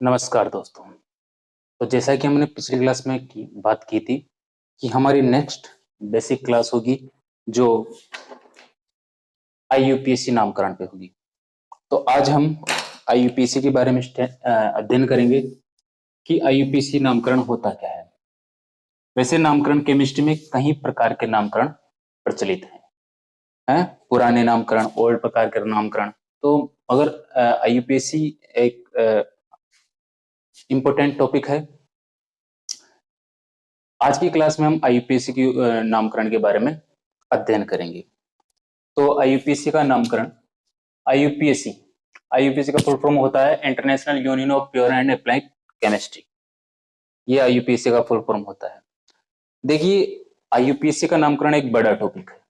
नमस्कार दोस्तों। तो जैसा कि हमने पिछली क्लास में बात की थी कि हमारी नेक्स्ट बेसिक क्लास होगी जो आईयूपीएससी नामकरण पे होगी। तो आज हम आईयूपीएससी के बारे में अध्ययन करेंगे कि आईयूपीएससी नामकरण होता क्या है। वैसे नामकरण केमिस्ट्री में कई प्रकार के नामकरण प्रचलित हैं, पुराने नामकरण, ओल्ड प्रकार के नामकरण। तो अगर आईयूपीएससी एक इम्पोर्टेंट टॉपिक है। आज की क्लास में हम आईयूपीएससी की नामकरण के बारे में अध्ययन करेंगे। तो आईयूपीएससी का नामकरण, आईयूपीएससी आईयूपीएससी का फुल फॉर्म होता है international union of pure and applied chemistry. ये आईयूपीएससी का फुल फॉर्म होता है। देखिए, आईयूपीएससी का नामकरण एक बड़ा टॉपिक है।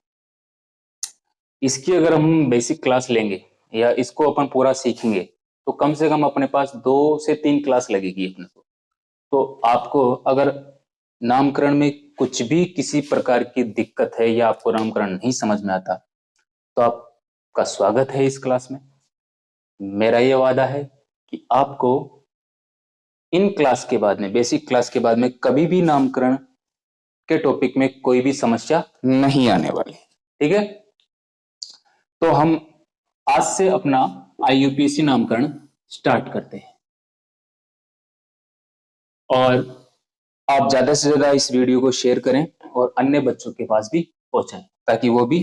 इसकी अगर हम बेसिक क्लास लेंगे या इसको अपन पूरा सीखेंगे तो कम से कम अपने पास 2 से 3 क्लास लगेगी अपने को। तो आपको अगर नामकरण में कुछ भी किसी प्रकार की दिक्कत है या आपको नामकरण नहीं समझ में आता तो आपका स्वागत है इस क्लास में। मेरा यह वादा है कि आपको इन क्लास के बाद में, बेसिक क्लास के बाद में कभी भी नामकरण के टॉपिक में कोई भी समस्या नहीं आने वाली। ठीक है, तो हम आज से अपना आईयूपीएससी नामकरण स्टार्ट करते हैं और आप ज्यादा से ज्यादा इस वीडियो को शेयर करें और अन्य बच्चों के पास भी पहुंचाएं ताकि वो भी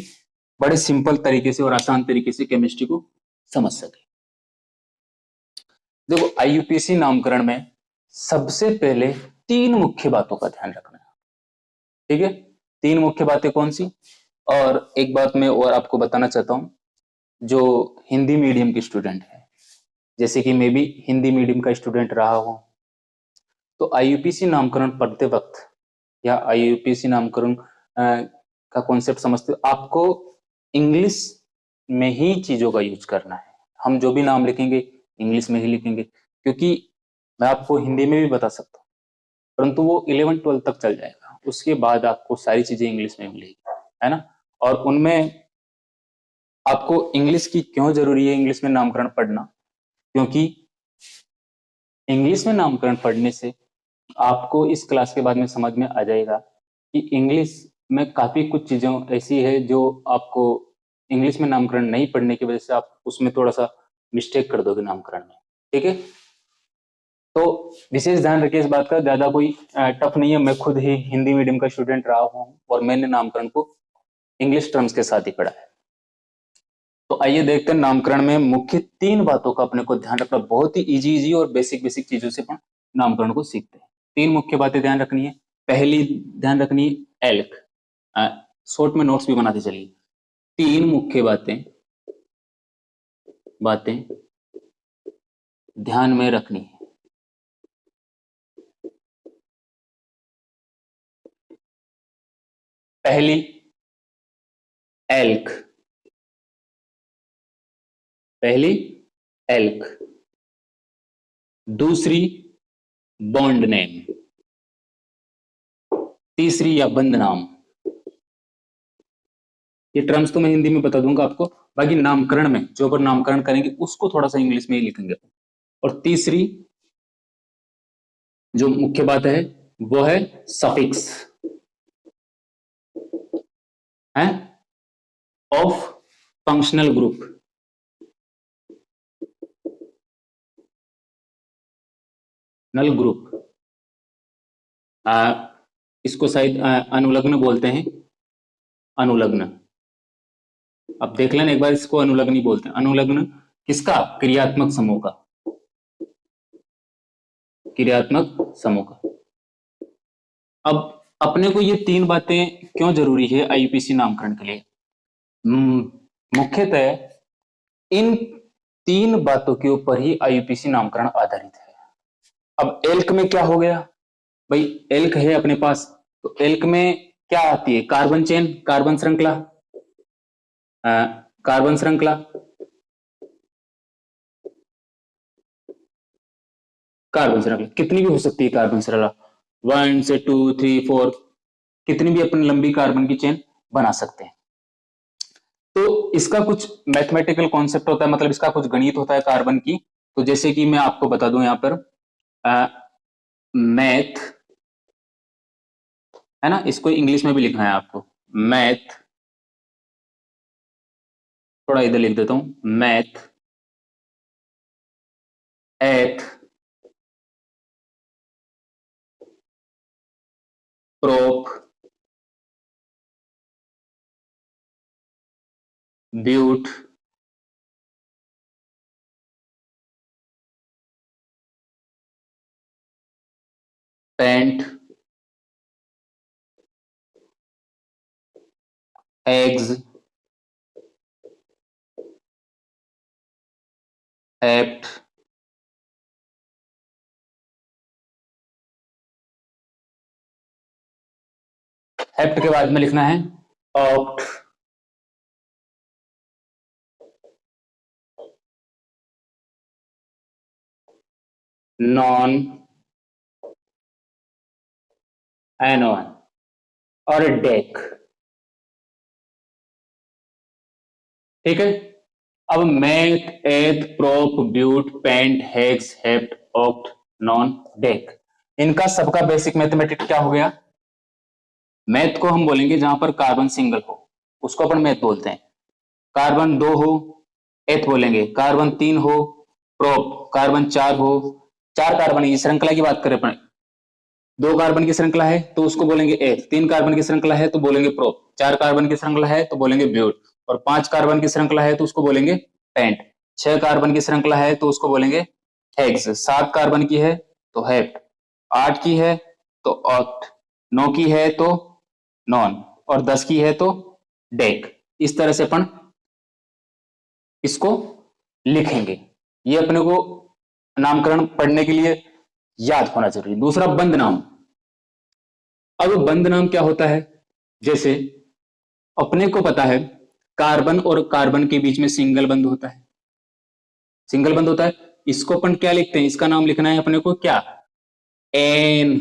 बड़े सिंपल तरीके से और आसान तरीके से केमिस्ट्री को समझ सके। देखो, आईयूपीएससी नामकरण में सबसे पहले 3 मुख्य बातों का ध्यान रखना है। ठीक है, 3 मुख्य बातें कौन सी? और एक बात मैं और आपको बताना चाहता हूं, जो हिंदी मीडियम के स्टूडेंट है, जैसे कि मैं भी हिंदी मीडियम का स्टूडेंट रहा हूं, तो आईयूपीएससी नामकरण पढ़ते वक्त या आईयूपीएससी नामकरण का कॉन्सेप्ट समझते आपको इंग्लिश में ही चीजों का यूज करना है। हम जो भी नाम लिखेंगे इंग्लिश में ही लिखेंगे, क्योंकि मैं आपको हिंदी में भी बता सकता हूँ परंतु वो 11-12 तक चल जाएगा। उसके बाद आपको सारी चीजें इंग्लिश में मिलेगी, है ना। और उनमें आपको इंग्लिश की क्यों जरूरी है, इंग्लिश में नामकरण पढ़ना? क्योंकि इंग्लिश में नामकरण पढ़ने से आपको इस क्लास के बाद में समझ में आ जाएगा कि इंग्लिश में काफी कुछ चीजें ऐसी है जो आपको इंग्लिश में नामकरण नहीं पढ़ने की वजह से आप उसमें थोड़ा सा मिस्टेक कर दोगे नामकरण में। ठीक है, तो विशेष ध्यान रखिए इस बात का। ज्यादा कोई टफ नहीं है, मैं खुद ही हिंदी मीडियम का स्टूडेंट रहा हूँ और मैंने नामकरण को इंग्लिश टर्म्स के साथ ही पढ़ा है। तो आइए देखते हैं नामकरण में मुख्य 3 बातों का अपने को ध्यान रखना। बहुत ही इजी और बेसिक चीजों से अपन नामकरण को सीखते हैं। 3 मुख्य बातें ध्यान रखनी है। पहली ध्यान रखनी है एल्क, शॉर्ट में नोट्स भी बनाते चलिए। 3 मुख्य बातें ध्यान में रखनी है। पहली एल्क, दूसरी बॉन्ड नेम, तीसरी या बंद नाम। ये टर्म्स तो मैं हिंदी में बता दूंगा आपको, बाकी नामकरण में जो पर नामकरण करेंगे उसको थोड़ा सा इंग्लिश में ही लिखेंगे। और तीसरी जो मुख्य बात है वो है सफिक्स है of functional group. Null group, इसको शायद अनुलग्न बोलते हैं। अनुलग्न, अब देख लेना एक बार, इसको अनुलग्न ही बोलते हैं। अनुलग्न किसका? क्रियात्मक समूह का, क्रियात्मक समूह का। अब अपने को ये 3 बातें क्यों जरूरी है आईयूपीएससी नामकरण के लिए? मुख्यतः इन 3 बातों के ऊपर ही आईयूपीएससी नामकरण आधारित है। अब एल्क में क्या हो गया भाई? एल्क है अपने पास, तो एल्क में क्या आती है? कार्बन चेन, कार्बन श्रृंखला, कार्बन श्रृंखला, कार्बन श्रृंखला कितनी भी हो सकती है। कार्बन श्रृंखला 1 से 2 3 4 कितनी भी अपन लंबी कार्बन की चेन बना सकते हैं। तो इसका कुछ मैथमेटिकल कॉन्सेप्ट होता है, मतलब इसका कुछ गणित होता है कार्बन की। तो जैसे कि मैं आपको बता दूं यहाँ पर, मैथ, है ना, इसको इंग्लिश में भी लिखना है आपको, मैथ, थोड़ा इधर लिख देता हूं, meth eth prop but pent hex hept hept के बाद में लिखना है ऑप्ट, नॉन, एनोन और डेक। ठीक है, अब meth eth prop but pent hex hept oct non dec, इनका सबका बेसिक मैथमेटिक्स क्या हो गया? मैथ को हम बोलेंगे जहां पर कार्बन सिंगल हो उसको अपन मैथ बोलते हैं, कार्बन 2 हो एथ बोलेंगे, कार्बन 3 हो प्रोप, कार्बन 4 हो, 4 कार्बन की श्रृंखला की बात करें अपन, 2 कार्बन की श्रृंखला है तो उसको बोलेंगे एथ, 3 कार्बन की श्रृंखला है तो बोलेंगे प्रोप, 4 कार्बन की श्रृंखला है तो बोलेंगे ब्यूट, और 5 कार्बन की श्रृंखला है तो उसको बोलेंगे पेंट, 6 कार्बन की श्रृंखला है तो उसको बोलेंगे हेक्स, 7 कार्बन की है तो हेप्ट, 8 की है तो ऑक्ट, 9 की है तो नॉन, और 10 की है तो डेक। इस तरह से अपन इसको लिखेंगे, ये अपने को नामकरण पढ़ने के लिए याद होना जरूरी। दूसरा बंद नाम, अब बंद नाम क्या होता है? जैसे अपने को पता है कार्बन और कार्बन के बीच में सिंगल बंद होता है, सिंगल बंद होता है, इसको अपन क्या लिखते हैं? इसका नाम लिखना है अपने को क्या? एन,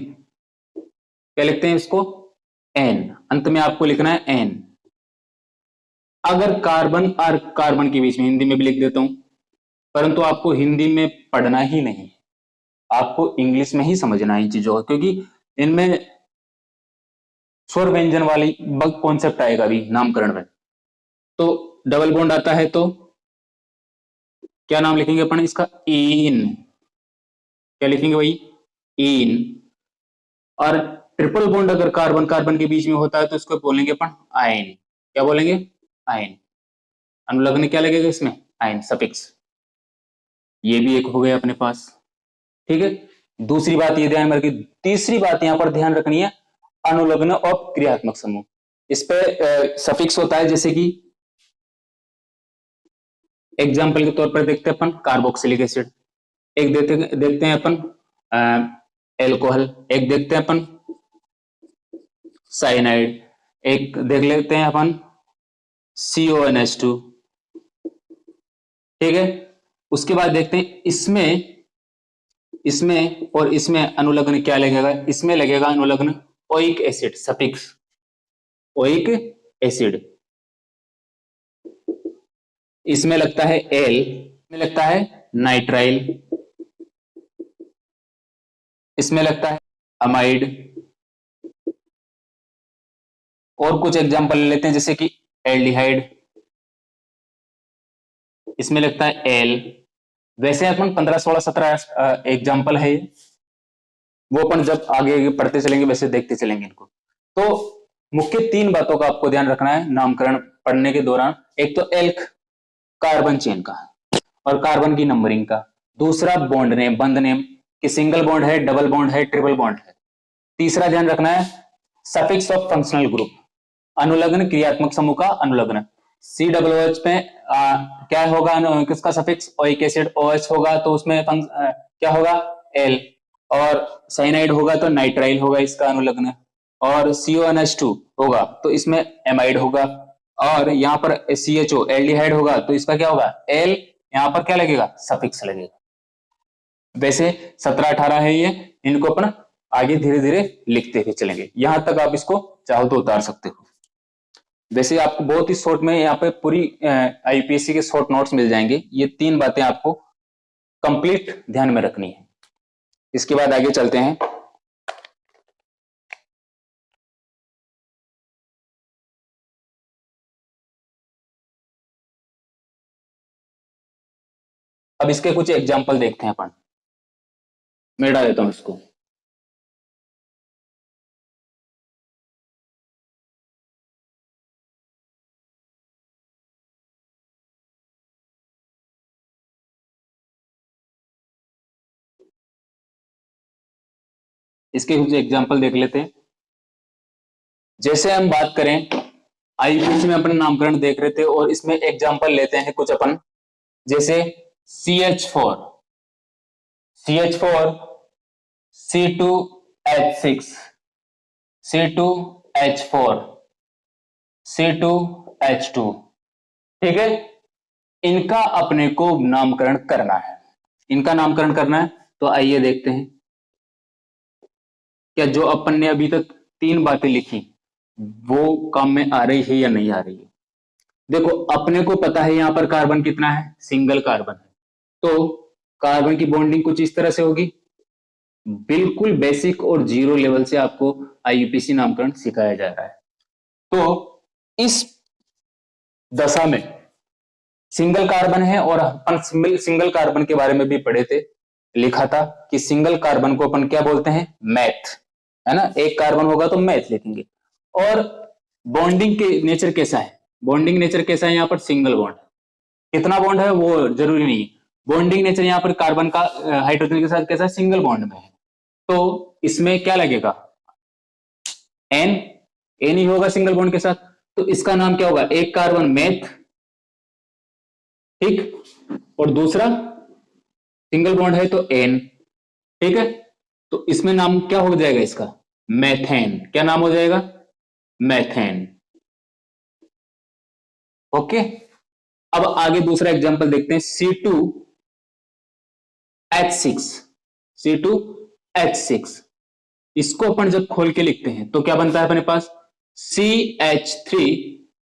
क्या लिखते हैं इसको? एन, अंत में आपको लिखना है एन। अगर कार्बन और कार्बन के बीच में, हिंदी में भी लिख देता हूं, परंतु आपको हिंदी में पढ़ना ही नहीं, आपको इंग्लिश में ही समझना है इन चीजों को, क्योंकि इनमें स्वर व्यंजन वाली बग कॉन्सेप्ट आएगा अभी नामकरण में। तो डबल बॉन्ड आता है तो क्या नाम लिखेंगे अपन इसका? इन, क्या लिखेंगे भाई? इन। और ट्रिपल बॉन्ड अगर कार्बन कार्बन के बीच में होता है तो इसको बोलेंगे अपन आयन, क्या बोलेंगे? आयन। अनुलग्न क्या लगेगा इसमें? Ion, suffix. ये भी एक हो गया अपने पास। ठीक है, दूसरी बात ये ध्यान रखिए, तीसरी बात यहां पर ध्यान रखनी है, अनुलग्न और क्रियात्मक समूह, इस पे सफिक्स होता है, जैसे कि एग्जाम्पल के तौर पर देखते हैं अपन कार्बोक्सिलिक एसिड, एक देखते हैं अपन एल्कोहल, एक देखते हैं अपन साइनाइड, एक देख लेते हैं अपन CONH2। ठीक है, उसके बाद देखते हैं इसमें और इसमें अनुलग्न क्या लगेगा? इसमें लगेगा अनुलग्न oic acid, suffix oic acid, इसमें लगता है एल, इसमें लगता है नाइट्राइल, इसमें लगता है अमाइड, और कुछ एग्जांपल ले लेते हैं जैसे कि एल्डिहाइड, इसमें लगता है एल। वैसे अपन 15 16 17 एग्जांपल है, वो अपन जब आगे पढ़ते चलेंगे वैसे देखते चलेंगे इनको। तो मुख्य 3 बातों का आपको ध्यान रखना है नामकरण पढ़ने के दौरान, एक तो एल्क कार्बन चेन का और कार्बन की नंबरिंग का, दूसरा बॉन्ड नेम, बंद नेम कि सिंगल बॉन्ड है, डबल बॉन्ड है, ट्रिपल बॉन्ड है, तीसरा ध्यान रखना है सफिक्स ऑफ फंक्शनल ग्रुप, अनुलग्न क्रियात्मक समूह का अनुलग्न। COOH में क्या होगा? किसका सफिक्स? ओइक एसिड, OH होगा तो उसमें क्या होगा? एल, और साइनाइड होगा तो नाइट्राइल होगा इसका अनुलग्न, और CONH2 होगा तो इसमें एमाइड होगा, और यहाँ पर CHO एल्डिहाइड होगा तो इसका क्या होगा? एल, यहाँ पर क्या लगेगा? सफिक्स लगेगा। वैसे 17-18 है ये, इनको अपन आगे धीरे धीरे लिखते हुए चलेंगे, यहां तक आप इसको चाहो तो उतार सकते हो। वैसे आपको बहुत ही शॉर्ट में यहाँ पे पूरी IUPAC के शॉर्ट नोट्स मिल जाएंगे, ये 3 बातें आपको कंप्लीट ध्यान में रखनी है। इसके बाद आगे चलते हैं। अब इसके कुछ एग्जाम्पल देखते हैं अपन। मैं डाल देता हूं इसको। इसके कुछ एग्जाम्पल देख लेते हैं। जैसे हम बात करें, आईयूपीएसी में अपन नामकरण देख रहे थे और इसमें एग्जाम्पल लेते हैं कुछ अपन। जैसे CH4, CH4, C2H6, C2H4, C2H2। ठीक है, इनका अपने को नामकरण करना है। इनका नामकरण करना है तो आइए देखते हैं क्या जो अपन ने अभी तक 3 बातें लिखी वो काम में आ रही है या नहीं आ रही है। देखो, अपने को पता है यहां पर कार्बन कितना है, सिंगल कार्बन है, तो कार्बन की बॉन्डिंग कुछ इस तरह से होगी। बिल्कुल बेसिक और जीरो लेवल से आपको आईयूपीएसी नामकरण सिखाया जा रहा है। तो इस दशा में सिंगल कार्बन है और अपन सिंगल कार्बन के बारे में भी पढ़े थे, लिखा था कि सिंगल कार्बन को अपन क्या बोलते हैं, मैथ, है ना। एक कार्बन होगा तो मैथ लिखेंगे। और बॉन्डिंग के नेचर कैसा है, बॉन्डिंग नेचर कैसा है, यहाँ पर सिंगल बॉन्ड। कितना बॉन्ड है वो जरूरी नहीं, बॉन्डिंग नेचर यहाँ पर कार्बन का हाइड्रोजन के साथ कैसा है, सिंगल बॉन्ड में है। तो इसमें क्या लगेगा, एन, एन ही होगा सिंगल बॉन्ड के साथ। तो इसका नाम क्या होगा, एक कार्बन मैथ, ठीक, और दूसरा सिंगल बॉन्ड है तो एन, ठीक है। तो इसमें नाम क्या हो जाएगा इसका, मैथेन। क्या नाम हो जाएगा, मैथेन। ओके। अब आगे दूसरा एग्जांपल देखते हैं, C2H6, C2H6। इसको अपन जब खोल के लिखते हैं तो क्या बनता है अपने पास, CH3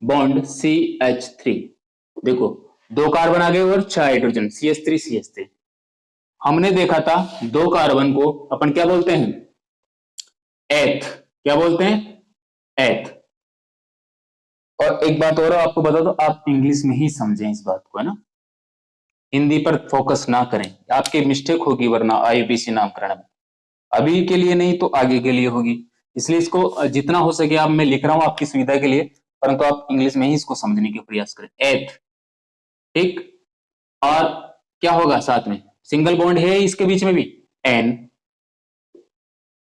बॉन्ड CH3। देखो, 2 कार्बन आ गए और 6 हाइड्रोजन, CH3 CH3। हमने देखा था 2 कार्बन को अपन क्या बोलते हैं, एथ। क्या बोलते हैं, एथ। और एक बात और आपको बता दो, आप इंग्लिश में ही समझें इस बात को, है ना, हिंदी पर फोकस ना करें, आपकी मिस्टेक होगी वरना आईयूपीएसी नामकरण में। अभी के लिए नहीं तो आगे के लिए होगी, इसलिए इसको जितना हो सके आप, मैं लिख रहा हूं आपकी सुविधा के लिए, परंतु आप इंग्लिश में ही इसको समझने के प्रयास करें। एथ, ठीक। और क्या होगा साथ में, सिंगल बॉन्ड है इसके बीच में भी, एन।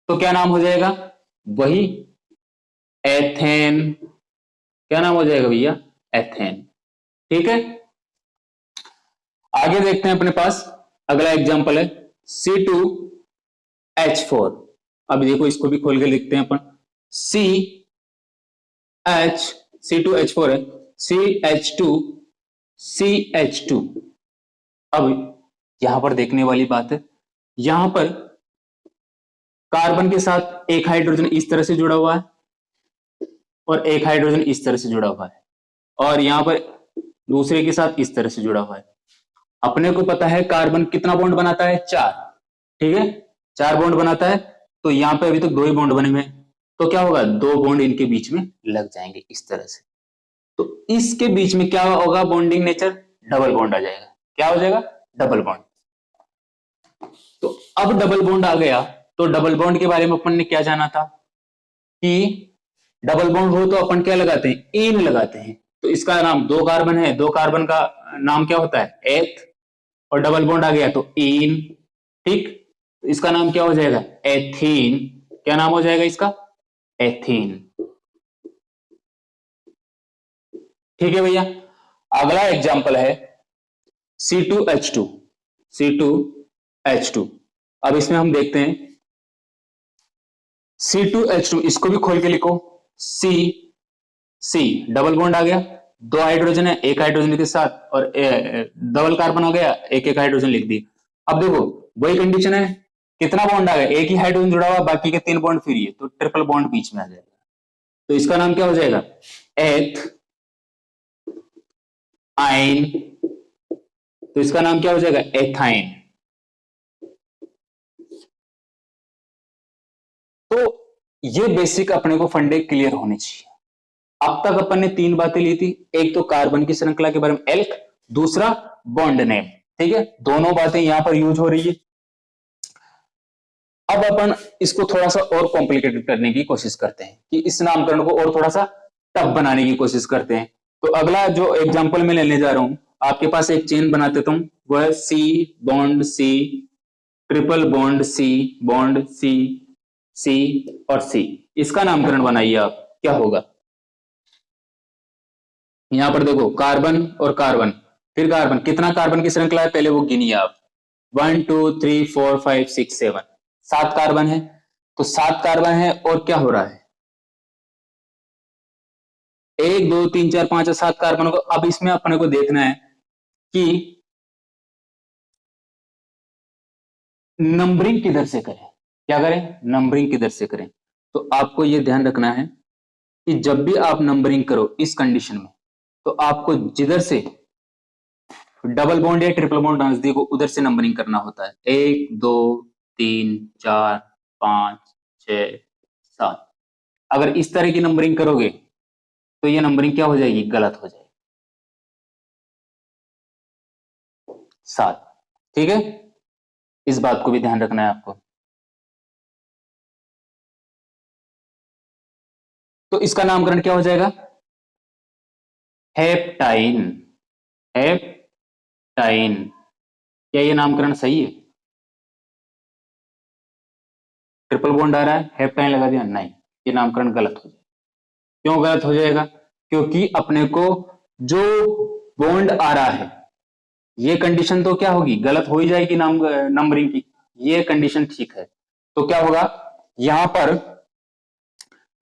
तो क्या नाम हो जाएगा, वही एथेन। क्या नाम हो जाएगा भैया, एथेन। ठीक है। आगे देखते हैं अपने पास, अगला एग्जांपल है C2H4। अब देखो, इसको भी खोल के लिखते हैं अपन। C2H4 है, CH2। अब यहां पर देखने वाली बात है, यहां पर कार्बन के साथ एक हाइड्रोजन इस तरह से जुड़ा हुआ है और एक हाइड्रोजन इस तरह से जुड़ा हुआ है, और यहां पर दूसरे के साथ इस तरह से जुड़ा हुआ है। अपने को पता है कार्बन कितना बॉन्ड बनाता है, 4, ठीक है, 4 बॉन्ड बनाता है। तो यहां पे अभी तक 2 ही बॉन्ड बने हुए हैं, तो क्या होगा, 2 बॉन्ड इनके बीच में लग जाएंगे इस तरह से। तो इसके बीच में क्या होगा, बॉन्डिंग नेचर डबल बॉन्ड आ जाएगा। क्या हो जाएगा, डबल बॉन्ड। तो अब डबल बॉन्ड आ गया, तो डबल बॉन्ड के बारे में अपन ने क्या जाना था कि डबल बॉन्ड हो तो अपन क्या लगाते हैं, इन लगाते हैं। तो इसका नाम, 2 कार्बन है, 2 कार्बन का नाम क्या होता है, एथ, और डबल बॉन्ड आ गया तो इन, ठीक। तो इसका नाम क्या हो जाएगा, एथीन। क्या नाम हो जाएगा इसका, एथीन। ठीक है भैया। अगला एग्जांपल है C2H2, C2H2। अब इसमें हम देखते हैं C2H2, इसको भी खोल के लिखो, C डबल बॉन्ड आ गया, 2 हाइड्रोजन है, एक हाइड्रोजन के साथ, और डबल कार्बन हो गया, एक एक हाइड्रोजन लिख दी। अब देखो, वही कंडीशन है, कितना बॉन्ड आ गया, एक ही हाइड्रोजन जुड़ा हुआ, बाकी के 3 बॉन्ड फ्री है, तो ट्रिपल बॉन्ड बीच में आ जाएगा। तो इसका नाम क्या हो जाएगा, एथ आइन। तो इसका नाम क्या हो जाएगा, एथाइन। ये बेसिक अपने को फंडे क्लियर होने चाहिए। अब तक अपन ने तीन बातें ली थी, एक तो कार्बन की श्रृंखला के बारे में एल्क, दूसरा बॉन्ड नेम, ठीक है, दोनों बातें यहां पर यूज हो रही है। अब अपन इसको थोड़ा सा और कॉम्प्लिकेटेड करने की कोशिश करते हैं कि इस नामकरण को और थोड़ा सा टफ बनाने की कोशिश करते हैं। तो अगला जो एग्जांपल मैं लेने जा रहा हूं, आपके पास एक चेन बना देता हूं, वो है C bond C, triple bond C, bond C, C और सी। इसका नामकरण बनाइए आप, क्या होगा। यहां पर देखो कार्बन और कार्बन, फिर कार्बन, कितना कार्बन की श्रृंखला है पहले वो गिनिए आप। 1 2 3 4 5 6 7, 7 कार्बन है। तो 7 कार्बन है और क्या हो रहा है, 1 2 3 4 5 और 7 कार्बन को। अब इसमें अपने को देखना है कि नंबरिंग किधर से करें, क्या करें, नंबरिंग किधर से करें। तो आपको यह ध्यान रखना है कि जब भी आप नंबरिंग करो इस कंडीशन में, तो आपको जिधर से डबल बॉन्ड या ट्रिपल बॉन्ड नजदीक हो उधर से नंबरिंग करना होता है। 1 2 3 4 5 6 7। अगर इस तरह की नंबरिंग करोगे तो ये नंबरिंग क्या हो जाएगी, गलत हो जाएगी। 7, ठीक है, इस बात को भी ध्यान रखना है आपको। तो इसका नामकरण क्या हो जाएगा, हेप्टाइन, हेप्टाइन। क्या ये नामकरण सही है, ट्रिपल बॉन्ड आ रहा है, हेप्टाइन लगा दिया, नहीं, ये नामकरण गलत हो जाएगा। क्यों गलत हो जाएगा, क्योंकि अपने को जो बॉन्ड आ रहा है, ये कंडीशन तो क्या होगी, गलत हो ही जाएगी नंबरिंग की। ये कंडीशन ठीक है, तो क्या होगा, यहां पर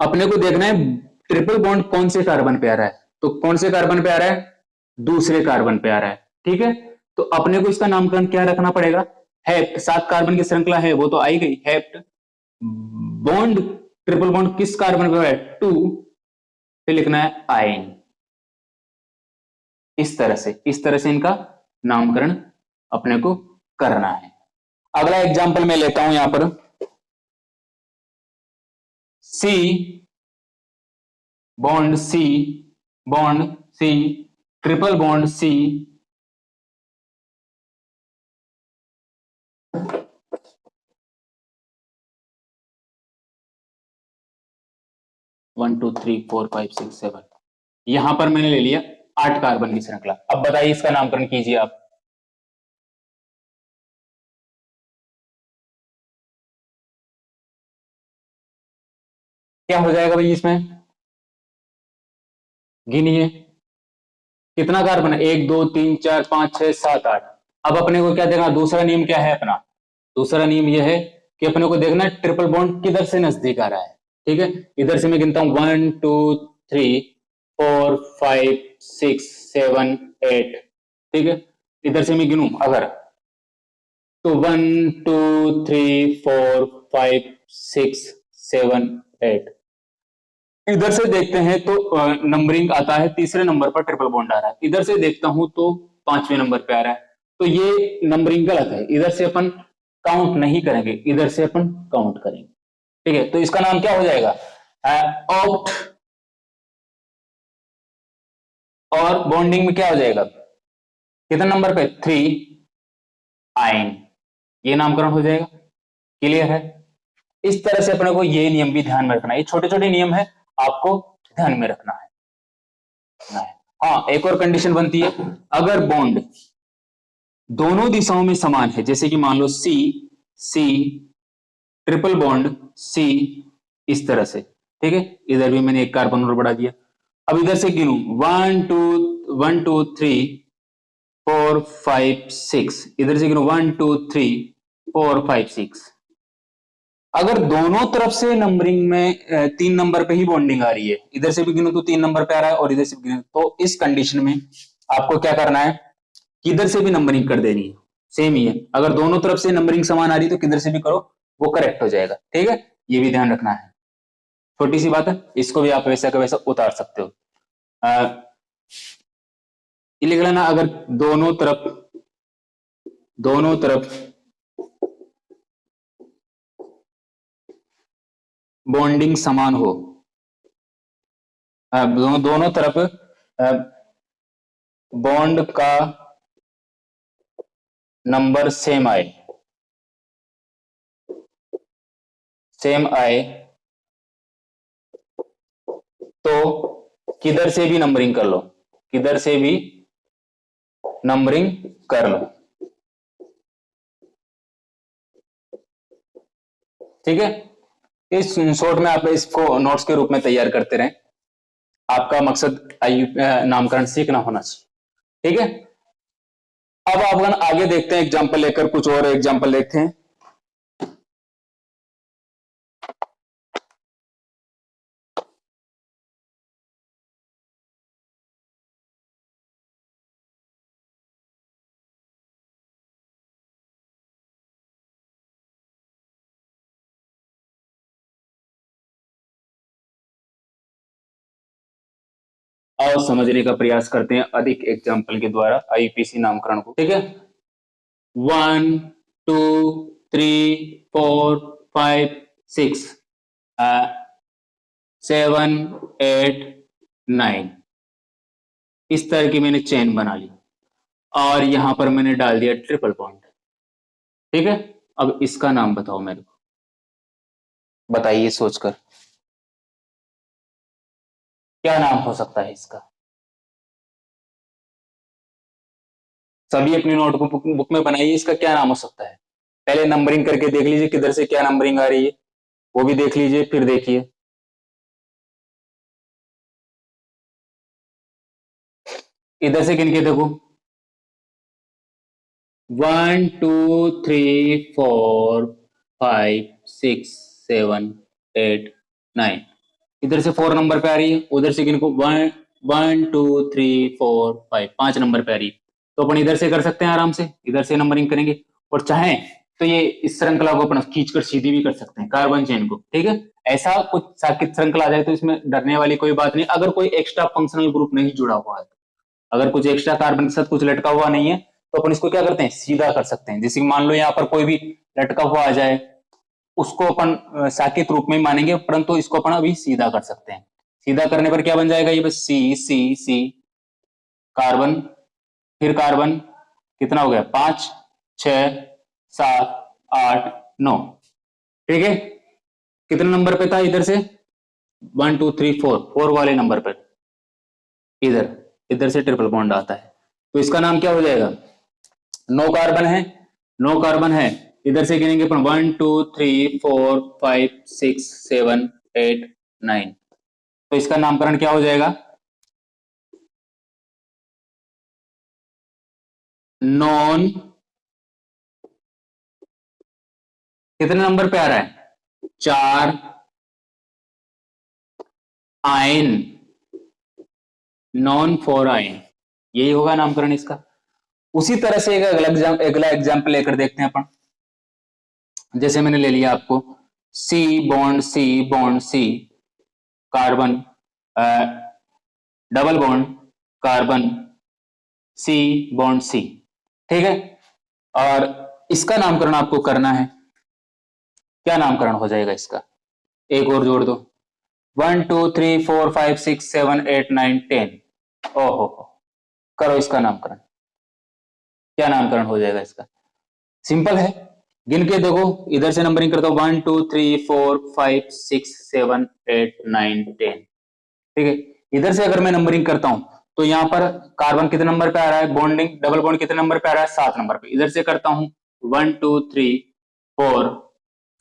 अपने को देखना है ट्रिपल बॉन्ड कौन से कार्बन पे आ रहा है। तो कौन से कार्बन पे आ रहा है, दूसरे कार्बन पे आ रहा है, ठीक है। तो अपने को इसका नामकरण क्या रखना पड़ेगा, हेप्ट, 7 कार्बन की श्रृंखला है वो तो आई गई, हेप्ट बॉन्ड, ट्रिपल बॉन्ड किस कार्बन पे है, 2, फिर लिखना है आयन। इस तरह से इनका नामकरण अपने को करना है। अगला एग्जांपल मैं लेता हूं यहां पर, C bond C, bond C, triple bond C, 1 2 3 4 5 6 7, यहां पर मैंने ले लिया 8 कार्बन की श्रृंखला। अब बताइए इसका नामकरण कीजिए आप। क्या हो जाएगा भाई इसमें, गिनिए कितना कार्बन है, 1 2 3 4 5 6 7 8। अब अपने को क्या देखना, दूसरा नियम क्या है अपना, दूसरा नियम यह है कि अपने को देखना है ट्रिपल बॉन्ड किधर से नजदीक आ रहा है, ठीक है। इधर से मैं गिनता हूं 1 2 3 4 5 6 7 8, ठीक है। इधर से मैं गिनूं अगर, तो 1 2 3 4 5 6 7 8। इधर से देखते हैं तो नंबरिंग आता है तीसरे नंबर पर, ट्रिपल बॉन्ड आ रहा है। इधर से देखता हूं तो 5वें नंबर पे आ रहा है, तो ये नंबरिंग गलत है। इधर से अपन काउंट नहीं करेंगे, इधर से अपन काउंट करेंगे, ठीक है। तो इसका नाम क्या हो जाएगा, ऑक्ट। और बॉन्डिंग में क्या हो जाएगा, कितना नंबर पे, 3 आयन, ये नामकरण हो जाएगा। क्लियर है। इस तरह से अपने को ये नियम भी ध्यान में रखना है, ये छोटे छोटे नियम है, आपको ध्यान में रखना है। हाँ, एक और कंडीशन बनती है, अगर बॉन्ड दोनों दिशाओं में समान है, जैसे कि मान लो सी सी, ट्रिपल बॉन्ड सी, इस तरह से, ठीक है। इधर भी मैंने एक कार्बन और बढ़ा दिया। अब इधर से गिनूं 1 2 3 4 5 6, इधर से गिनूं 1 2 3 4 5 6। अगर दोनों तरफ से नंबरिंग में 3 नंबर पे ही बॉन्डिंग आ रही है, इधर से भी गिनूं तो 3 नंबर पे आ रहा है और इधर से भी गिनूं, तो इस कंडीशन में आपको क्या करना है, किधर से भी नंबरिंग कर देनी है, सेम ही है। अगर दोनों तरफ से नंबरिंग समान आ रही है तो किधर से भी करो वो करेक्ट हो जाएगा, ठीक है। ये भी ध्यान रखना है, छोटी सी बात है, इसको भी आप वैसा का वैसा उतार सकते हो। ये लिख लेना, अगर दोनों तरफ बॉन्डिंग समान हो, दोनों तरफ बॉन्ड का नंबर सेम आए तो किधर से भी नंबरिंग कर लो, किधर से भी नंबरिंग कर लो। ठीक है, इस शॉर्ट में आप इसको नोट्स के रूप में तैयार करते रहें, आपका मकसद नामकरण सीखना होना चाहिए। ठीक है, अब आप आगे देखते हैं एग्जाम्पल लेकर, कुछ और एग्जाम्पल देखते हैं। और समझने का प्रयास करते हैं अधिक एग्जाम्पल के द्वारा आईपीसी नामकरण को। ठीक है, 1 2 3 4 5 6 7 8 9, इस तरह की मैंने चेन बना ली और यहां पर मैंने डाल दिया ट्रिपल बॉन्ड। ठीक है, अब इसका नाम बताओ मेरे को, बताइए सोचकर क्या नाम हो सकता है इसका। सभी अपनी नोटबुक बुक में बनाइए, इसका क्या नाम हो सकता है। पहले नंबरिंग करके देख लीजिए किधर से क्या नंबरिंग आ रही है, वो भी देख लीजिए, फिर देखिए। इधर से गिन के देखो, 1 2 3 4 5 6 7 8 9, इधर से 4 नंबर पे आ रही है, उधर से गिन को 1 1 2 3 4 5, 5 नंबर पे आ रही है। तो अपन इधर से कर सकते हैं आराम से, इधर से नंबरिंग करेंगे, और चाहें तो ये इस श्रृंखला को अपन खींचकर सीधी भी कर सकते हैं, कार्बन चेन को। ठीक है, ऐसा कुछ साकित श्रृंखला आ जाए तो इसमें डरने वाली कोई बात नहीं, अगर कोई एक्स्ट्रा फंक्शनल ग्रुप नहीं जुड़ा हुआ है, अगर कुछ एक्स्ट्रा कार्बन के साथ कुछ लटका हुआ नहीं है, तो अपन इसको क्या करते हैं, सीधा कर सकते हैं। जैसे मान लो यहाँ पर कोई भी लटका हुआ आ जाए, उसको अपन साकित रूप में मानेंगे, परंतु इसको अपन अभी सीधा कर सकते हैं। सीधा करने पर क्या बन जाएगा, ये बस सी सी सी, कार्बन, फिर कार्बन, कितना हो गया, 5 6 7 8 9। ठीक है, कितने नंबर पे था इधर से, 1 2 3 4, 4 वाले नंबर पर इधर, इधर से ट्रिपल बॉन्ड आता है, तो इसका नाम क्या हो जाएगा, 9 कार्बन है, 9 कार्बन है, इधर से गिनेंगे अपन 1 2 3 4 5 6 7 8 9, तो इसका नामकरण क्या हो जाएगा, नॉन, कितने नंबर पे आ रहा है, 4 आयन, नॉन 4 आयन, यही होगा नामकरण इसका। उसी तरह से एक अगला एग्जाम्पल लेकर देखते हैं अपन। जैसे मैंने ले लिया आपको C bond C, carbon, double bond carbon, C bond C. ठीक है, और इसका नामकरण आपको करना है, क्या नामकरण हो जाएगा इसका, एक और जोड़ दो, 1 2 3 4 5 6 7 8 9 10, ओहो, करो इसका नामकरण, क्या नामकरण हो जाएगा इसका, सिंपल है, गिन के देखो, इधर से नंबरिंग करता हूं, 1 2 3 4 5 6 7 8 9 10। ठीक है, इधर से अगर मैं नंबरिंग करता हूं, तो यहां पर कार्बन कितने नंबर पे आ रहा है, बॉन्डिंग डबल बॉन्ड कितने नंबर पे आ रहा है, 7 नंबर पे। इधर से करता हूं 1 2 3 4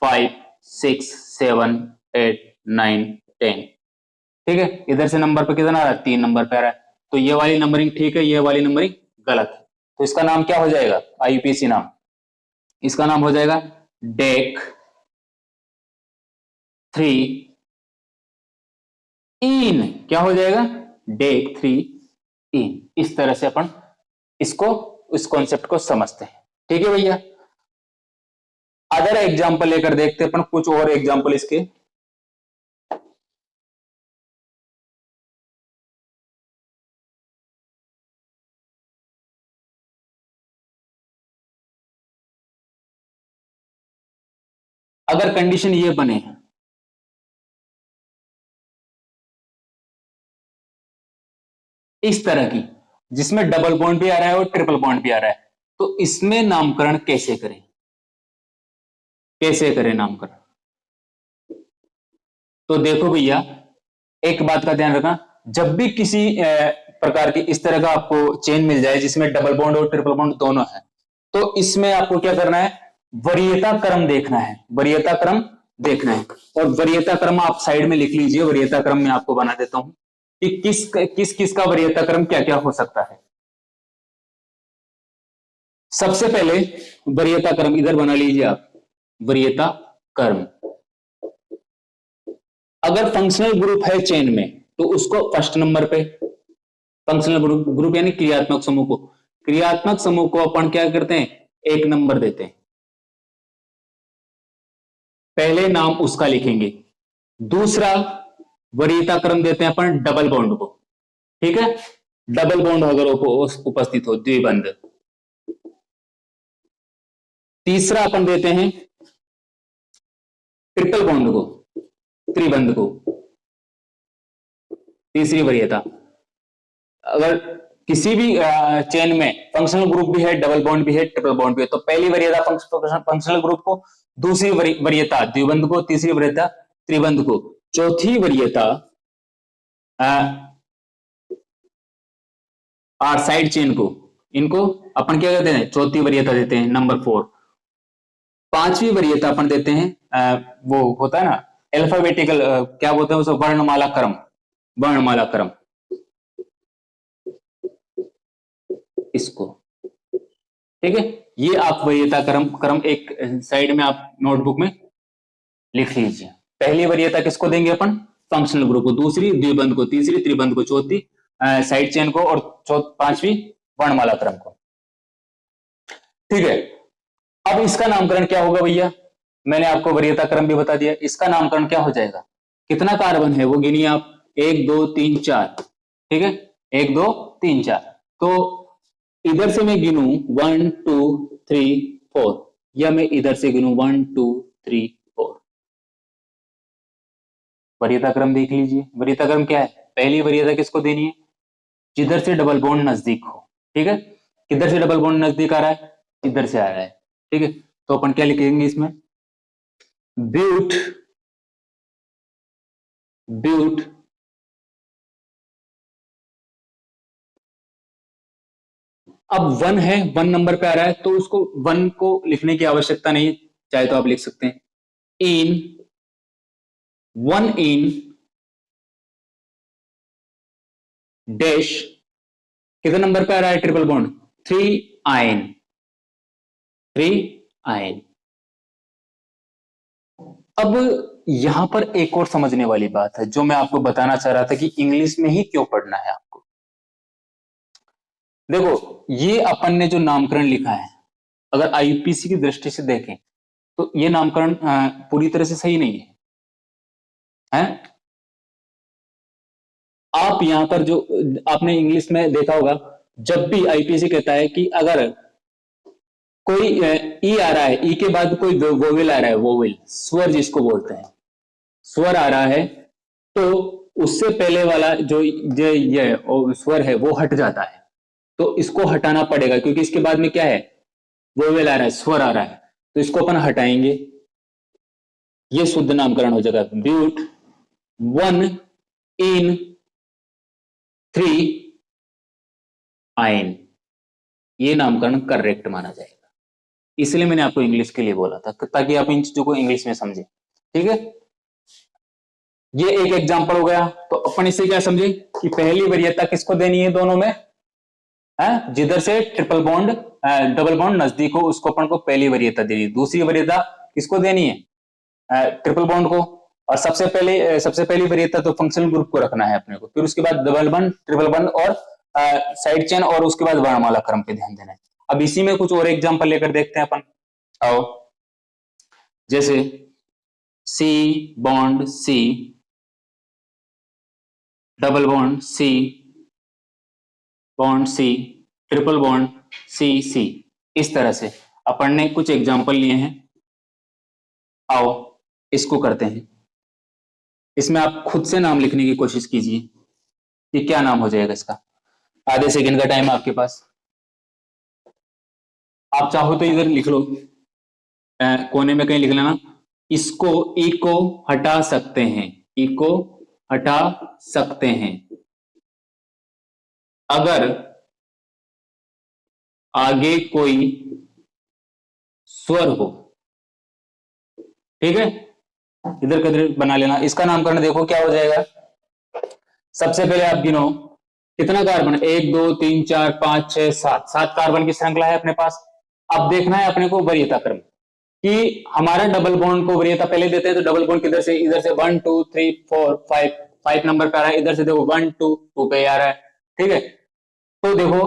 5 6 7 8 9 10। ठीक है, इधर से नंबर पे कितना आ रहा है, 3 नंबर पे आ रहा है, तो ये वाली नंबरिंग ठीक है, ये वाली नंबरिंग गलत है, तो इसका नाम क्या हो जाएगा, आईयूपीएसी नाम, इसका नाम हो जाएगा डेक 3 इन, क्या हो जाएगा, डेक 3 इन। इस तरह से अपन इसको, इस कॉन्सेप्ट को समझते हैं। ठीक है भैया, अदर एग्जाम्पल लेकर देखते हैं अपन कुछ और एग्जाम्पल इसके। अगर कंडीशन ये बने इस तरह की, जिसमें डबल बॉन्ड भी आ रहा है और ट्रिपल बॉन्ड भी आ रहा है, तो इसमें नामकरण कैसे करें, कैसे करें नामकरण? तो देखो भैया, एक बात का ध्यान रखना, जब भी किसी प्रकार की इस तरह का आपको चेन मिल जाए जिसमें डबल बॉन्ड और ट्रिपल बॉन्ड दोनों है, तो इसमें आपको क्या करना है, वरीयता क्रम देखना है, वरीयता क्रम देखना है। और वरीयता क्रम आप साइड में लिख लीजिए, वरीयता क्रम में आपको बना देता हूं कि किस किस का वरीयता क्रम क्या क्या हो सकता है। सबसे पहले वरीयता क्रम इधर बना लीजिए आप, वरीयता क्रम। अगर फंक्शनल ग्रुप है चेन में तो उसको फर्स्ट नंबर पे, फंक्शनल ग्रुप यानी क्रियात्मक समूह को, क्रियात्मक समूह को अपन क्या करते हैं, एक नंबर देते हैं, पहले नाम उसका लिखेंगे। दूसरा वरीयता क्रम देते हैं अपन डबल बॉन्ड को, ठीक है, डबल बॉन्ड अगर उपस्थित हो, द्विबंध। तीसरा अपन देते हैं ट्रिपल बॉन्ड को, त्रिबंध को, तीसरी वरीयता। अगर किसी भी चेन में फंक्शनल ग्रुप भी है, डबल बॉन्ड भी है, ट्रिपल बॉन्ड भी है, तो पहली वरीयता फंक्शनल ग्रुप को, दूसरी वरीयता द्विबंध को, तीसरी वरीयता त्रिबंध को, चौथी वरीयता आर साइड चेन को, इनको अपन क्या कहते हैं, चौथी वरीयता देते हैं, नंबर 4। पांचवी वरीयता अपन देते हैं वो होता है ना अल्फाबेटिकल, क्या बोलते हैं उसे, वर्णमाला क्रम, वर्णमाला क्रम, इसको, ठीक है। ये आप वरीयता क्रम एक साइड में आप नोटबुक में लिख लीजिए। पहली वरीयता किसको देंगे अपन, फंक्शनल ग्रुप को, दूसरी द्विबंध को, तीसरी त्रिबंध को, चौथी साइड चेन को, और पांचवी वर्णमाला क्रम को, ठीक है। अब इसका नामकरण क्या होगा भैया, मैंने आपको वरीयता क्रम भी बता दिया, इसका नामकरण क्या हो जाएगा, कितना कार्बन है वो गिनिए आप, 1 2 3 4, ठीक है, 1 2 3 4। तो इधर से मैं गिनूं 1 2 3 4, या मैं इधर से गिनूं 1 2 3 4। वरीयता क्रम देख लीजिए, वरीयता क्रम क्या है, पहली वरीयता किसको देनी है, जिधर से डबल बॉन्ड नजदीक हो, ठीक है। किधर से डबल बॉन्ड नजदीक आ रहा है, इधर से आ रहा है, ठीक है। तो अपन क्या लिखेंगे इसमें, ब्यूट, ब्यूट अब 1 है, 1 नंबर पे आ रहा है, तो उसको 1 को लिखने की आवश्यकता नहीं, चाहे तो आप लिख सकते हैं इन 1 इन डैश, कितने नंबर पे आ रहा है ट्रिपल बॉन्ड, 3 आयन, 3 आयन। अब यहां पर एक और समझने वाली बात है जो मैं आपको बताना चाह रहा था कि इंग्लिश में ही क्यों पढ़ना है आपको। देखो, ये अपन ने जो नामकरण लिखा है, अगर आईपीसी की दृष्टि से देखें तो ये नामकरण पूरी तरह से सही नहीं है? आप यहां पर जो आपने इंग्लिश में देखा होगा, जब भी आईपीसी कहता है कि अगर कोई ई आ रहा है, ई के बाद कोई वोवेल आ रहा है, वोवेल स्वर जिसको बोलते हैं, स्वर आ रहा है, तो उससे पहले वाला जो ये स्वर है वो हट जाता है, तो इसको हटाना पड़ेगा क्योंकि इसके बाद में क्या है, वोवेल आ रहा है, स्वर आ रहा है, तो इसको अपन हटाएंगे, ये शुद्ध नामकरण हो जाएगा, ब्यूट 1 इन 3 आयन, ये नामकरण करेक्ट माना जाएगा। इसलिए मैंने आपको इंग्लिश के लिए बोला था ताकि आप इन चीजों को इंग्लिश में समझे, ठीक है। ये एक एग्जांपल हो गया, तो अपन इससे क्या समझे कि पहली वरीयता किसको देनी है दोनों में, है जिधर से ट्रिपल बॉन्ड डबल बॉन्ड नजदीक हो उसको अपन को पहली वरीयता देनी है। दूसरी वरीयता किसको देनी है, ट्रिपल बॉन्ड को। और सबसे पहली वरीयता तो फंक्शनल ग्रुप को रखना है अपने को, फिर उसके बाद डबल बॉन्ड, ट्रिपल बॉन्ड और साइड चेन, और उसके बाद वर्णमाला क्रम पे ध्यान देना है। अब इसी में कुछ और एग्जांपल लेकर देखते हैं अपन, आओ। जैसे C bond C, double bond C, bond C, triple bond C C, इस तरह से अपन ने कुछ एग्जांपल लिए हैं। आओ इसको करते हैं, इसमें आप खुद से नाम लिखने की कोशिश कीजिए कि क्या नाम हो जाएगा इसका। आधे सेकंड का टाइम है आपके पास। आप चाहो तो इधर लिख लो, कोने में कहीं लिख लेना, इसको ई को हटा सकते हैं, ई को हटा सकते हैं अगर आगे कोई स्वर हो। ठीक है, इधर कदर बना लेना। इसका नामकरण देखो क्या हो जाएगा। सबसे पहले आप गिनो कितना कार्बन, 1 2 3 4 5 6 7, 7 कार्बन की श्रृंखला है अपने पास। अब देखना है अपने को वरीयता क्रम कि हमारा डबल बॉन्ड को वरीयता पहले देते हैं, तो डबल बॉन्ड किधर से, इधर से 1 2 3 4 5, 5 नंबर पे आ रहा है, इधर से देखो 1 2 2 पे आ रहा है। ठीक है, तो देखो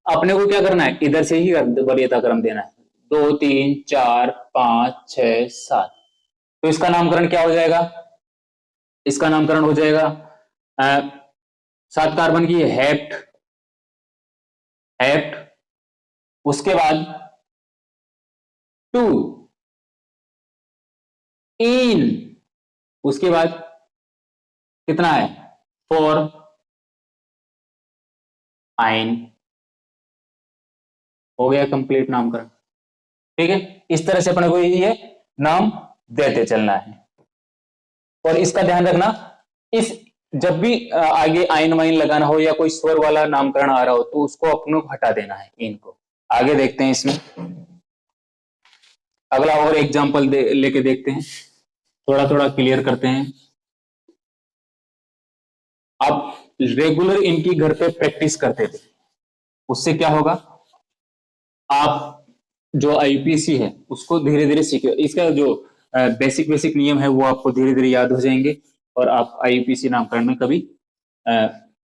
अपने को क्या करना है, इधर से ही वरीयता क्रम देना है, 2 3 4 5 6 7। तो इसका नामकरण क्या हो जाएगा, इसका नामकरण हो जाएगा 7 कार्बन की हेप्ट, हेप्ट, उसके बाद 2 इन, उसके बाद कितना है 4 आइन। हो गया कंप्लीट नामकरण। ठीक है, इस तरह से अपने को ये नाम देते चलना है। और इसका ध्यान रखना, इस जब भी आगे आइन वाइन लगाना हो या कोई स्वर वाला नामकरण आ रहा हो तो उसको अपने को हटा देना है इनको। आगे देखते हैं इसमें, अगला और एग्जांपल लेके देखते हैं, थोड़ा थोड़ा क्लियर करते हैं। आप रेगुलर इनकी घर पे प्रैक्टिस करते थे, उससे क्या होगा, आप जो आईपीसी है उसको धीरे धीरे सीखे, इसका जो बेसिक बेसिक नियम है वो आपको धीरे धीरे याद हो जाएंगे और आप आईपीसी नामकरण में कभी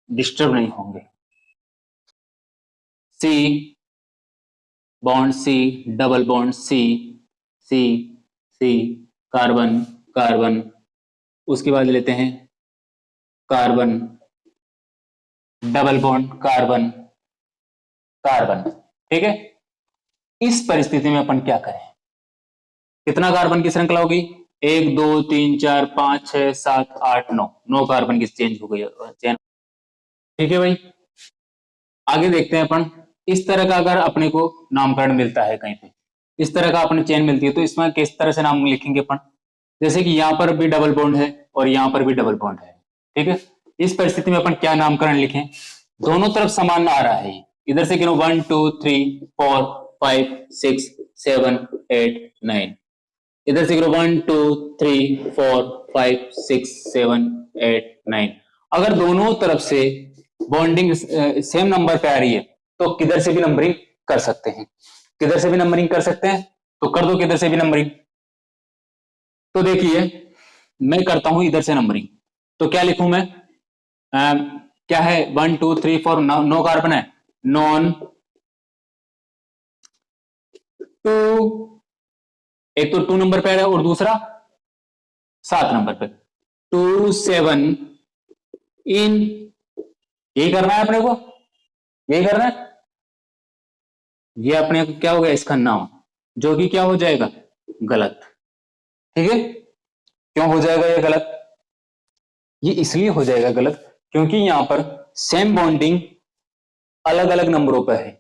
डिस्टर्ब नहीं होंगे। C bond C, double bond C, C C, carbon carbon, उसके बाद लेते हैं carbon, double bond carbon carbon. ठीक है, इस परिस्थिति में अपन क्या करें, कितना कार्बन की श्रृंखला होगी, 1 2 3 4 5 6 7 8 9, 9 कार्बन की चेंज हो गई चेन। ठीक है भाई, आगे देखते हैं अपन। इस तरह का अगर अपने को नामकरण मिलता है कहीं पे, इस तरह का अपनी चेन मिलती है, तो इसमें किस तरह से नाम लिखेंगे अपन, जैसे कि यहां पर भी डबल बॉन्ड है और यहां पर भी डबल बॉन्ड है। ठीक है, इस परिस्थिति में अपन क्या नामकरण लिखें, दोनों तरफ समान आ रहा है, इधर से गिनो 1 2 3 4 5 6 7 8 9, इधर से गिनो 1 2 3 4 5 6 7 8 9। अगर दोनों तरफ से बॉन्डिंग सेम नंबर पे आ रही है तो किधर से भी नंबरिंग कर सकते हैं, किधर से भी नंबरिंग कर सकते हैं, तो कर दो किधर से भी नंबरिंग। तो देखिए मैं करता हूं इधर से नंबरिंग, तो क्या लिखूं मैं, क्या है 1 2 3 4, 9 कार्बन है, नॉन 2, एक तो 2 नंबर पे है और दूसरा 7 नंबर पे, 2 7 इन, यही करना है अपने को, यही करना है। ये अपने को क्या हो गया, इसका नाम, जो कि क्या हो जाएगा गलत। ठीक है, क्यों हो जाएगा ये गलत, ये इसलिए हो जाएगा गलत क्योंकि यहां पर सेम बॉन्डिंग अलग अलग नंबरों पर है।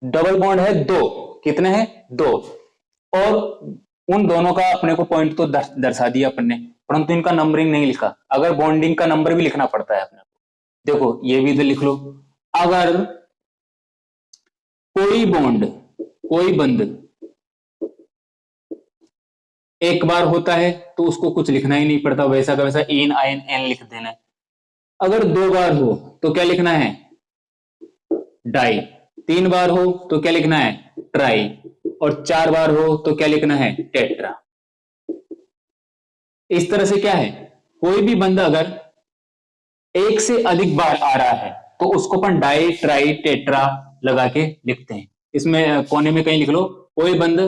डबल बॉन्ड है 2, कितने हैं 2, और उन दोनों का अपने को पॉइंट तो दर्शा दिया अपन ने, परंतु इनका नंबरिंग नहीं लिखा। अगर बॉन्डिंग का नंबर भी लिखना पड़ता है अपने को, देखो ये भी इधर लिख लो। अगर कोई बॉन्ड, कोई बंध एक बार होता है तो उसको कुछ लिखना ही नहीं पड़ता, वैसा का वैसा इन आयन एन लिख देना है। अगर 2 बार हो तो क्या लिखना है डाई, 3 बार हो तो क्या लिखना है ट्राई, और 4 बार हो तो क्या लिखना है टेट्रा। इस तरह से क्या है, कोई भी बंद अगर एक से अधिक बार आ रहा है तो उसको अपन डाई ट्राई टेट्रा लगा के लिखते हैं। इसमें कोने में कहीं लिख लो, कोई बंद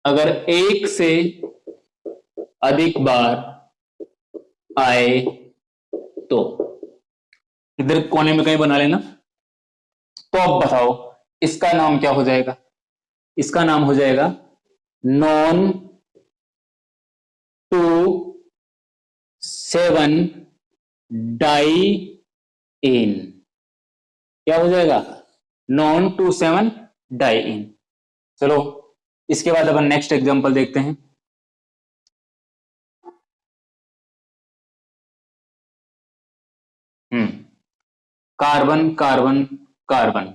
अगर एक से अधिक बार आए तो, इधर कोने में कहीं बना लेना। तो अब बताओ इसका नाम क्या हो जाएगा, इसका नाम हो जाएगा नॉन 2 7 डाई इन, क्या हो जाएगा, नॉन 2,7 डाई इन। चलो इसके बाद अपन नेक्स्ट एग्जांपल देखते हैं। कार्बन कार्बन कार्बन,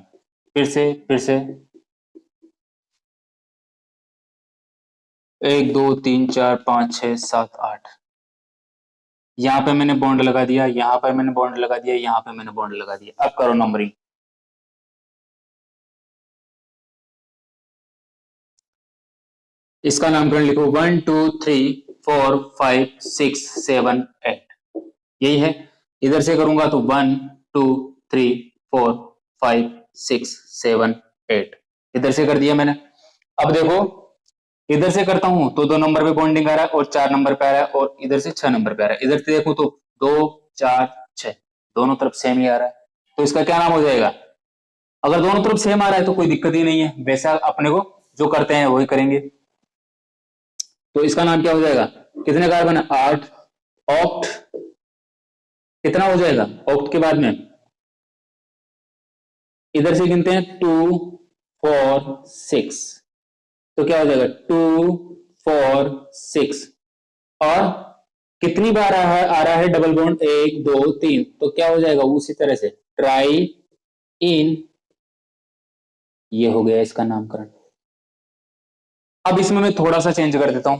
फिर से 1 2 3 4 5 6 7 8, यहां पे मैंने बॉन्ड लगा दिया, यहां पे मैंने बॉन्ड लगा दिया, यहां पे मैंने बॉन्ड लगा दिया। अब करो नंबरिंग। इसका नामकरण लिखो 1 2 3 4 5 6 7 8, यही है। इधर से करूंगा तो 1 2 3 4 5 6 7 8, इधर से कर दिया मैंने। अब देखो इधर से करता हूं तो 2 नंबर पे बॉन्डिंग आ रहा है और 4 नंबर पे आ रहा है, और इधर से 6 नंबर पे आ रहा है। इधर से देखूं तो 2 4 6 दोनों तरफ सेम ही आ रहा है, तो इसका क्या नाम हो जाएगा। अगर दोनों तरफ सेम आ रहा है तो कोई दिक्कत ही नहीं है, वैसा अपने को जो करते हैं वही करेंगे। तो इसका नाम क्या हो जाएगा, कितने कार्बन है, 8। ऑक्ट कितना हो जाएगा, ऑक्ट के बाद में इधर से गिनते हैं 2 4 6, तो क्या हो जाएगा 2 4 6, और कितनी बार आ रहा है डबल बॉन्ड, 1 2 3, तो क्या हो जाएगा उसी तरह से ट्राई इन, ये हो गया इसका नामकरण। अब इसमें मैं थोड़ा सा चेंज कर देता हूं,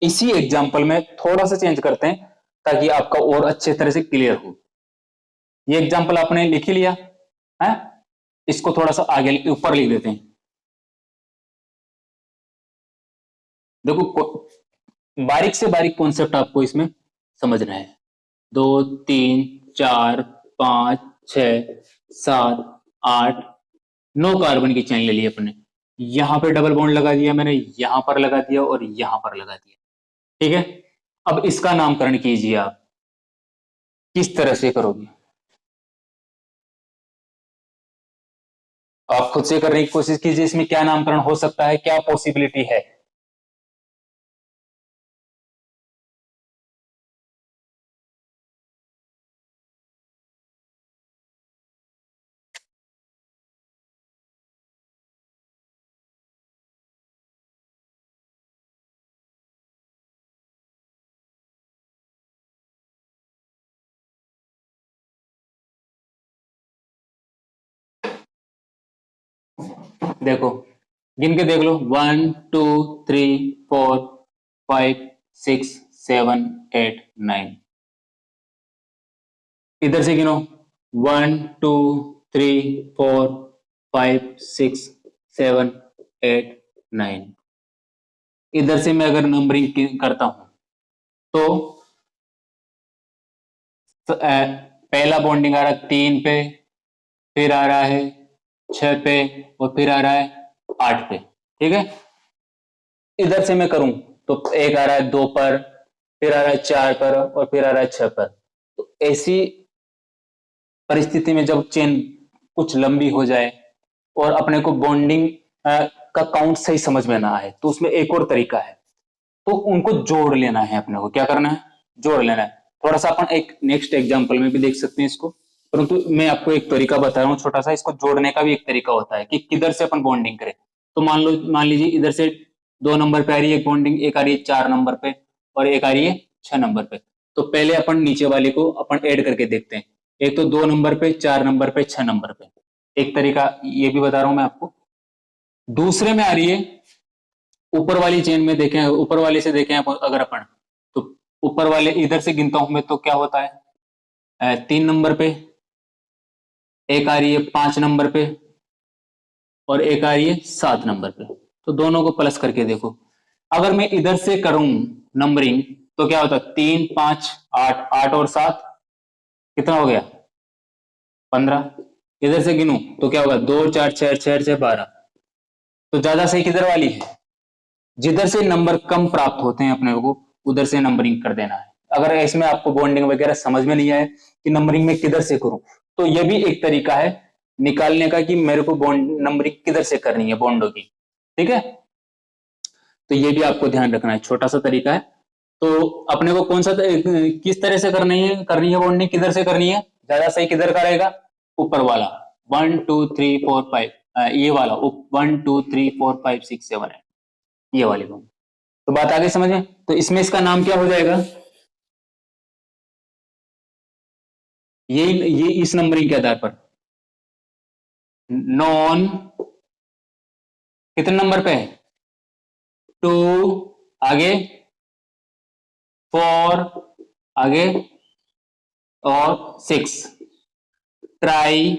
इसी एग्जाम्पल में थोड़ा सा चेंज करते हैं ताकि आपका और अच्छे तरह से क्लियर हो। ये एग्जाम्पल आपने लिख ही लिया है, इसको थोड़ा सा आगे ऊपर लिख देते हैं। देखो बारीक से बारीक कॉन्सेप्ट आपको इसमें समझना है। 2 3 4 5 6 7 8 9 कार्बन की चेन ले ली अपने, यहां पे डबल बॉन्ड लगा दिया मैंने, यहां पर लगा दिया और यहां पर लगा दिया, ठीक है। अब इसका नामकरण कीजिए, आप किस तरह से करोगे, आप खुद से करने की कोशिश कीजिए, इसमें क्या नामकरण हो सकता है, क्या पॉसिबिलिटी है। देखो गिन के देख लो, 1 2 3 4 5 6 7 8 9, इधर से गिनो 1 2 3 4 5 6 7 8 9, इधर से मैं अगर नंबरिंग करता हूं तो पहला बॉन्डिंग आ रहा है 3 पे, फिर आ रहा है 6 पे, और फिर आ रहा है 8 पे, ठीक है। इधर से मैं करूं तो एक आ रहा है 2 पर, फिर आ रहा है 4 पर, और फिर आ रहा है 6 पर। तो ऐसी परिस्थिति में जब चेन कुछ लंबी हो जाए और अपने को बॉन्डिंग का काउंट सही समझ में ना आए, तो उसमें एक और तरीका है, तो उनको जोड़ लेना है। अपने को क्या करना है, जोड़ लेना है। थोड़ा सा अपन एक नेक्स्ट एग्जांपल में भी देख सकते हैं इसको, परंतु मैं आपको एक तरीका बता रहा हूँ छोटा सा, इसको जोड़ने का भी एक तरीका होता है कि किधर से अपन बॉन्डिंग करें। तो मान लीजिए इधर से 2 नंबर पे आ रही है एक बॉन्डिंग, एक आ रही है 4 नंबर पे, और एक आ रही है 6 नंबर पे। तो पहले अपन नीचे वाले को अपन ऐड करके देखते हैं, एक तो 2 नंबर पे, 4 नंबर पे, 6 नंबर पे, एक तरीका ये भी बता रहा हूं मैं आपको। दूसरे में आ रही है ऊपर वाली चेन में, देखें ऊपर वाले से देखें अगर अपन, तो ऊपर वाले इधर से गिनता हूं मैं तो क्या होता है, 3 नंबर पे, एक आ रही है 5 नंबर पे, और एक आ रही है 7 नंबर पे। तो दोनों को प्लस करके देखो, अगर मैं इधर से करूं नंबरिंग तो क्या होता है, 3 5 8, 8 और 7 कितना हो गया, 15। इधर से गिनूं तो क्या होगा, 2 4 6 6 6 12। तो ज्यादा सही किधर वाली है, जिधर से नंबर कम प्राप्त होते हैं अपने को उधर से नंबरिंग कर देना है। अगर इसमें आपको बॉन्डिंग वगैरह समझ में नहीं आए कि नंबरिंग में किधर से करूं, तो यह भी एक तरीका है निकालने का कि मेरे को बॉन्ड नंबरिंग किधर से करनी है बॉन्डों की, ठीक है। तो ये भी आपको ध्यान रखना है, छोटा सा तरीका है। तो अपने को कौन सा किस तरह से करनी है बॉन्डिंग, किधर से करनी है, ज्यादा सही किधर का रहेगा, ऊपर वाला 1 2 3 4 5, ये वाला 1 2 3 4 5 6 7 8, ये वाली बॉन्ड। तो बात आगे समझ में। तो इसमें इसका नाम क्या हो जाएगा, ये इस नंबरिंग के आधार पर नॉन कितने नंबर पे है, 2 आगे, 4 आगे और 6, ट्राई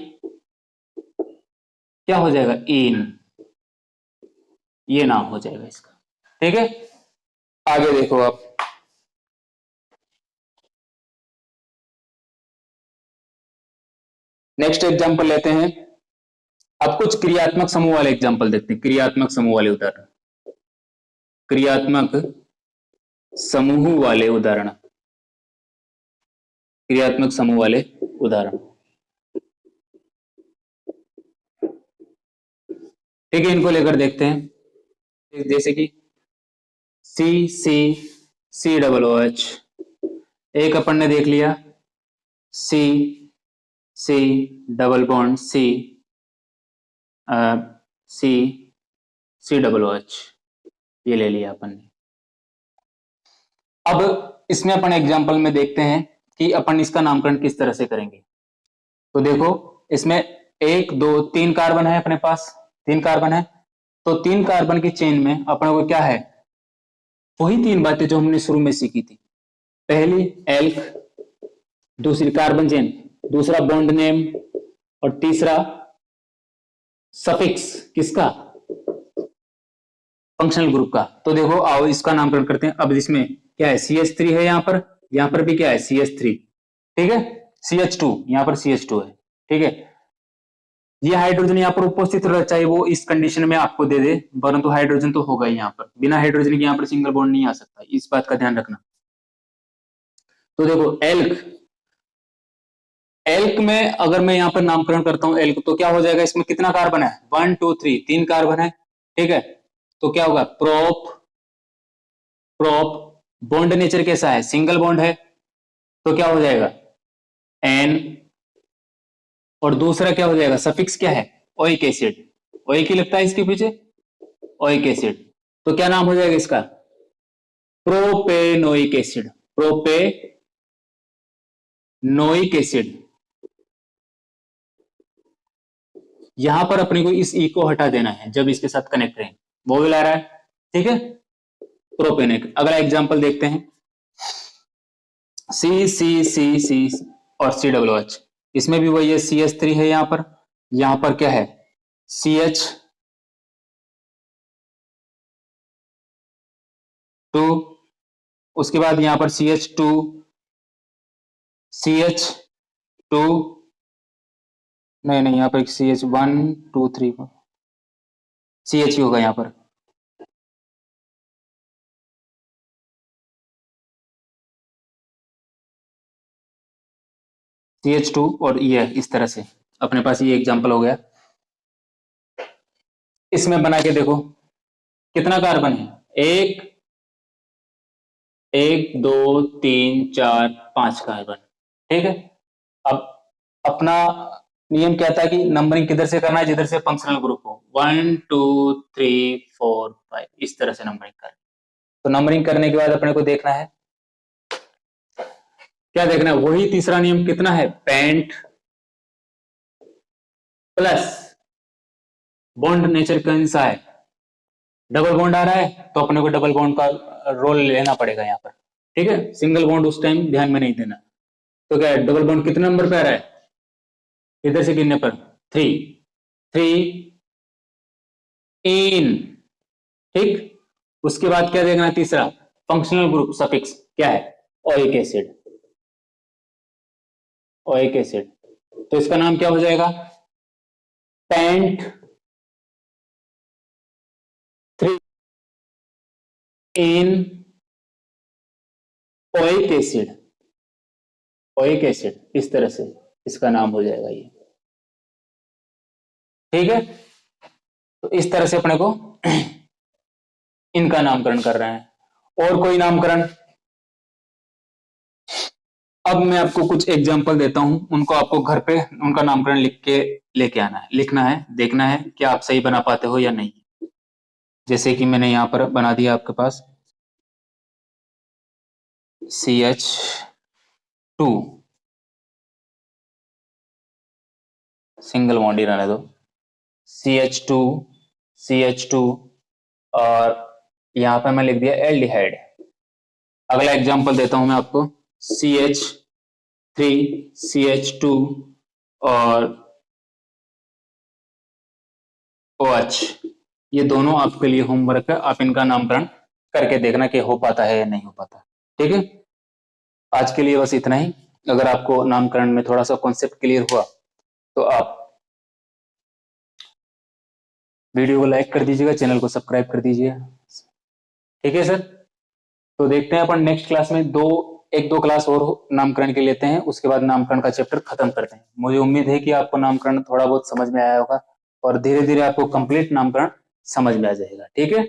क्या हो जाएगा, इन, ये नाम हो जाएगा इसका। ठीक है, आगे देखो आप, नेक्स्ट एग्जांपल लेते हैं। अब कुछ क्रियात्मक समूह वाले एग्जांपल देखते हैं, क्रियात्मक समूह वाले उदाहरण, क्रियात्मक समूह वाले उदाहरण, क्रियात्मक समूह वाले उदाहरण। ठीक है, इनको लेकर देखते हैं। जैसे कि सी C C double O H, एक अपन ने देख लिया सी सी double bond C C C double O H, ये ले लिया अपन ने। अब इसमें अपन एग्जाम्पल में देखते हैं कि अपन इसका नामकरण किस तरह से करेंगे। तो देखो, इसमें 1 2 3 कार्बन है अपने पास, 3 कार्बन है। तो 3 कार्बन की चेन में अपने को क्या है, वही 3 बातें जो हमने शुरू में सीखी थी। पहली एल्क, दूसरी कार्बन चेन, दूसरा बॉन्ड नेम, और तीसरा सफिक्स किसका, फंक्शनल ग्रुप का। तो देखो आओ इसका नामकरण करते हैं। अब इसमें क्या है, CH3 है, यहां पर भी क्या है, CH3। ठीक है, CH2, यहां पर CH2 है। ठीक है, ये हाइड्रोजन यहाँ पर उपस्थित रह, चाहे वो इस कंडीशन में आपको दे दे, परंतु हाइड्रोजन तो होगा ही यहाँ पर, बिना हाइड्रोजन के यहाँ पर सिंगल बॉन्ड नहीं आ सकता, इस बात का ध्यान रखना। तो देखो एल्क, एल्क में अगर मैं यहाँ पर नामकरण करता हूं एल्क, तो क्या हो जाएगा, इसमें कितना कार्बन है, 1 2 3, 3 कार्बन है। ठीक है, तो क्या होगा, प्रोप, प्रोप, बॉन्ड नेचर कैसा है, सिंगल बॉन्ड है, तो क्या हो जाएगा एन, और दूसरा क्या हो जाएगा, सफिक्स क्या है, ओइक एसिड, ओइक ही लगता है इसके पीछे, ओइक एसिड। तो क्या नाम हो जाएगा इसका, प्रोपेनोइक एसिड, प्रोपेनोइक एसिड। यहां पर अपने को इस ई को हटा देना है जब इसके साथ कनेक्ट रहें, वो भी ला रहा है। ठीक है, प्रोपेनिक। अगला एग्जांपल देखते हैं, सी सी सी सी और सी डब्ल्यू एच, इसमें भी वही है, CH3 है यहां पर क्या है, CH2, उसके बाद यहां पर CH2, CH2, नहीं यहाँ पर CH1 2 3 CH ही होगा यहाँ पर। CH2 और ये इस तरह से अपने पास ये एग्जांपल हो गया। इसमें बना के देखो कितना कार्बन है, 1 1 2 3 4 5 कार्बन। ठीक है, अब अपना नियम क्या था कि नंबरिंग किधर से करना है, जिधर से फंक्शनल ग्रुप हो, 1 2 3 4 5, इस तरह से नंबरिंग कर। तो नंबरिंग करने के बाद अपने को देखना है, क्या देखना है, वही तीसरा नियम कितना है, पेंट प्लस बॉन्ड नेचर कौन सा है, डबल बॉन्ड आ रहा है, तो अपने को डबल बॉन्ड का रोल लेना पड़ेगा यहाँ पर। ठीक है, सिंगल बॉन्ड उस टाइम ध्यान में नहीं देना। तो क्या है, डबल बॉन्ड कितने नंबर पे आ रहा है, इधर से गिनने पर 3 3 इन। ठीक, उसके बाद क्या देखना, तीसरा फंक्शनल ग्रुप सफिक्स क्या है, ओइक एसिड, ओइक एसिड। तो इसका नाम क्या हो जाएगा, पेंट 3 इन ओइक एसिड, ओइक एसिड, इस तरह से इसका नाम हो जाएगा ये। ठीक है, तो इस तरह से अपने को इनका नामकरण कर रहे हैं। और कोई नामकरण अब मैं आपको कुछ एग्जाम्पल देता हूं, उनको आपको घर पे उनका नामकरण लिख के लेके आना है, लिखना है, देखना है कि आप सही बना पाते हो या नहीं। जैसे कि मैंने यहाँ पर बना दिया आपके पास CH2, सिंगल बॉन्ड ही रहने दो, CH2 CH2, और यहाँ पे मैं लिख दिया एल्डिहाइड। अगला एग्जांपल देता हूं मैं आपको, CH3 CH2 और OH, ये दोनों आपके लिए होमवर्क है, आप इनका नामकरण करके देखना कि हो पाता है या नहीं हो पाता। ठीक है, आज के लिए बस इतना ही। अगर आपको नामकरण में थोड़ा सा कॉन्सेप्ट क्लियर हुआ तो आप वीडियो को लाइक कर दीजिएगा, चैनल को सब्सक्राइब कर दीजिएगा। ठीक है सर, तो देखते हैं अपन नेक्स्ट क्लास में एक दो क्लास और नामकरण के लेते हैं, उसके बाद नामकरण का चैप्टर खत्म करते हैं। मुझे उम्मीद है कि आपको नामकरण थोड़ा बहुत समझ में आया होगा और धीरे धीरे आपको कंप्लीट नामकरण समझ में आ जाएगा। ठीक है।